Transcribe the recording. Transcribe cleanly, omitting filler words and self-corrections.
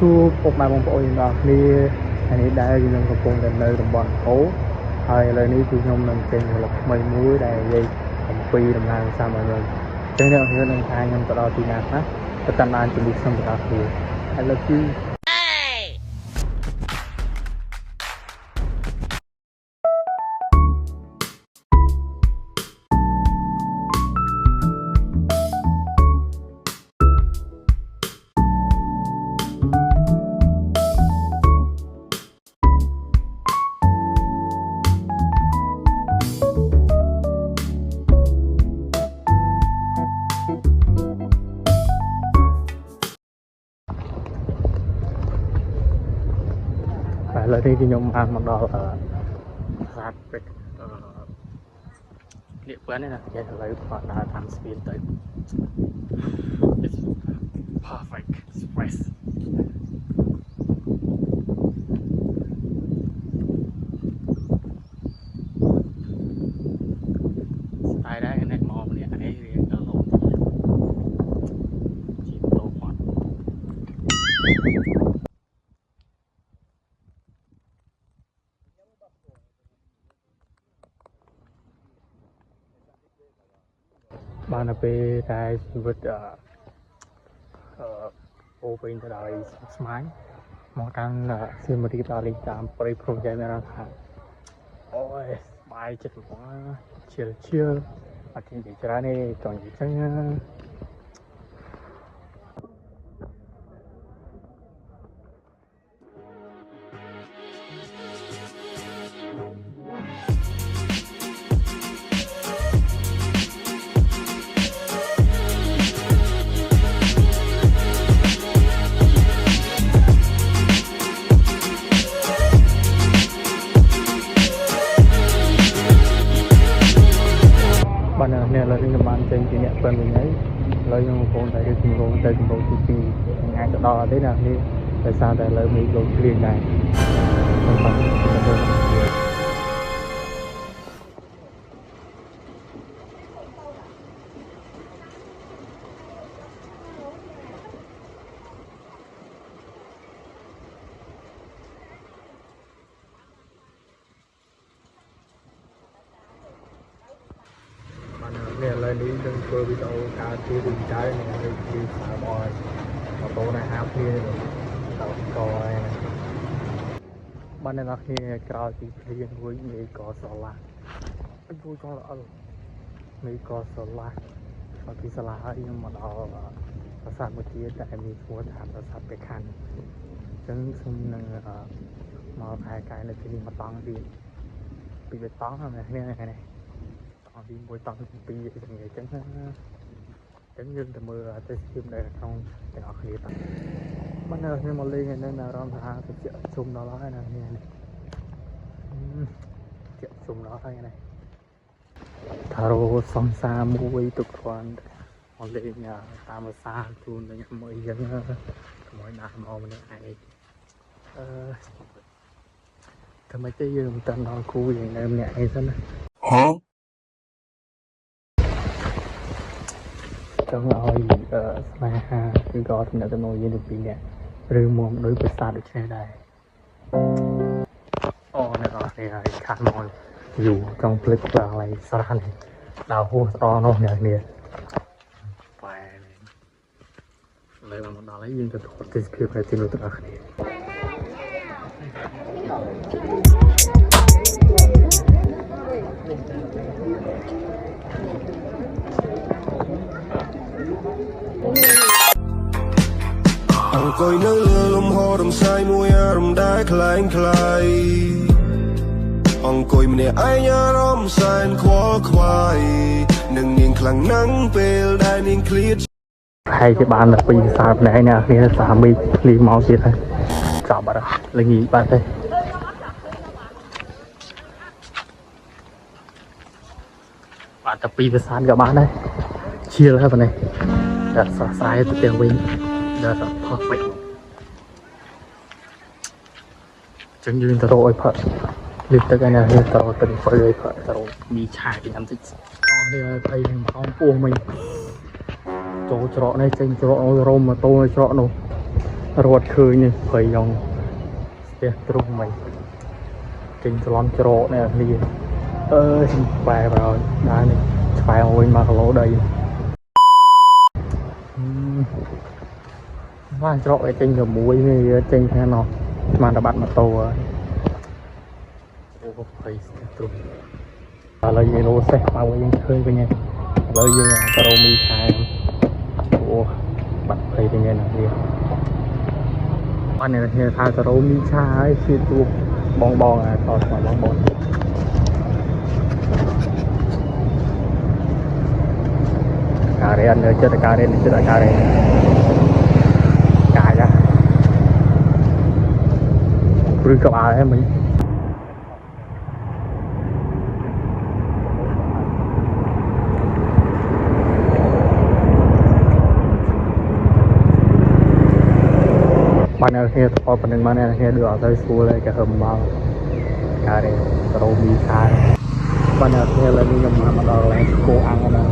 សួរពុកម៉ែបងប្អូនទាំងអស់គ្នាថ្ងៃនេះដែរយើងកំពុងតែនៅតំបន់អូហើយឥឡូវនេះគឺខ្ញុំនឹងចេញរលកថ្មីមួយដែលនិយាយអំពីដំណើរកម្សាន្តរបស់ខ្ញុំអញ្ចឹងអ្នកនរនឹងថាខ្ញុំទៅដល់ទីណាខ្លះទៅតាមដានជំរាបខ្ញុំទៅដល់គ្នា I love you ឥឡូវនេះខ្ញុំបានមកដល់ប្រាសាទពេជ្រលៀកពឿននេះណាគេឥឡូវគាត់ដើរតាមស្ពានទៅ It's perfect space ស្អាតដែរអ្នកមកម្នាក់នេះរៀងដល់ឡូជីតោគាត់បានទៅពេលតែជីវិតអូវិញទៅដល់ស្មាញមកកាន់សៀមរាបដល់លេងតាមព្រៃព្រំចែកមានអារម្មណ៍ថាអូយបាយចិត្តហ្មងឈៀលអត់ទីច្រើនទេចង់និយាយចឹងបាននេះឥឡូវខ្ញុំបានចេញពីអ្នកពេញវិញហើយឥឡូវខ្ញុំកំពុងតែរៀបចំរងទៅគម្រោងទី2ថ្ងៃទៅដល់ទេណានេះដោយសារតែឥឡូវមេឃលោកភ្លៀងដែរនេះឥឡូវនេះយើងធ្វើវីដេអូការទីវិញចៅនឹងរៀបពីស្អាតអស់ម៉ូតូណាហាភ្លៀងដល់កហើយបានអ្នកនរគ្នាក្រោយពីភ្លៀងរួចមេឃក៏ស្រឡះអីជួយចង់ល្អមេឃក៏ស្រឡះហើយពីស្រឡះហើយខ្ញុំមកដល់ប្រាសាទមួយទៀតដែលមានឈ្មោះថាប្រាសាទបេខាន់អញ្ចឹងខ្ញុំនឹងមកថែកាយនៅទីនេះមកតង់ទៀតពីបេតង់ហ្នឹងនេះថ្ងៃនេះទី1តង់ទី2អីចឹងយើងទៅមើលទេសភាពនៅក្នុងទាំងអស់គ្នាបាទបានខ្ញុំមកលេងនៅអារម្មណ៍ថាទៅជិះជុំដល់ហើយណានេះជិះជុំដល់ហើយណាថារោសំសាមួយទុកគ្រាន់មកលេងតាមភាសាជូនទៅខ្ញុំអីចឹងកុំឲ្យណាស់មកម្នាក់ឯងធ្វើម៉េចទេយើងមិនតាន់ដល់គ្រូយើងនៅម្នាក់ឯងសិនណាហ៎ចង់ឲ្យស្នេហាគឺក៏ទំនាក់ទំនងយើងទៅពីរនាក់ឬមកដោយភាសាដូចនេះដែរអូអ្នកនរគ្នាហើយខាត់មកយូរចង់ភ្លេចដល់ហើយស្រះនេះដល់ហួសស្អនោះអ្នកគ្នាបែរលើមកដល់ហើយយើងទៅថតទេសភាពនៅទីនោះទាំងអស់គ្នាអង្គុយនៅលើលំហរំសាយមួយអារម្មណ៍ដែលคล้ายคล้ายអង្គុយម្នាក់ឯងអារម្មណ៍សែនខ្វល់ខ្វាយនឹងនាងខ្លាំងណាស់ពេលដែលនាងឃ្លាតហើយគេបានតែពីភាសាម្នាក់ឯងគ្នាសាមីភ្លីមកទៀតហើយចប់បាត់ហើយល្ងីបាត់ហើយបាទតែពីភាសាក៏បានដែរឈៀលហើយបងនេះដល់ស្រស់ស្រាយទៅទាំងវិញដល់ផុសពេញចឹងយើងទៅរកឲ្យផឹកលឹកទឹកឯណាទៅរកទឹកព្រៃឲ្យផឹកទៅរកមីឆាញ៉ាំតិចអស់នេះឲ្យភ័យនឹងម៉ោងពោះមិញចូលច្រកនេះចេញច្រករោមម៉ូតូនៅច្រកនោះ รวดคืนนี่เพยยองเสียตรงไหมกินร้อนโจเนี่ยนี่แปลเราได้นี่แปลเอาไว้มาโลđâyว่าโจไอ้จริงกับมุ้ยนี่จริงแค่นอนมาตะบัดมาตัวโอ้เพยเสียตรงเรายังรู้สึกมาว่ายังเคยเป็นไงเรายังเรามีทางโอ้บัดเพยเป็นไงนะพี่วันนี้เราทางเรามีชาให้ชีตัวบองอ่ะต่อสอนบองการเรียนเนื้อเจตการเรียนเจตการเรียนกายอะหรือกับอะไรมั้ยbạn ở kia to phần đừng bạn ở kia đưa tới xuống đây cái hầm bao cái này tàu bị khai bạn ở kia là đi nhầm mà đòi lại cô ăn ở đây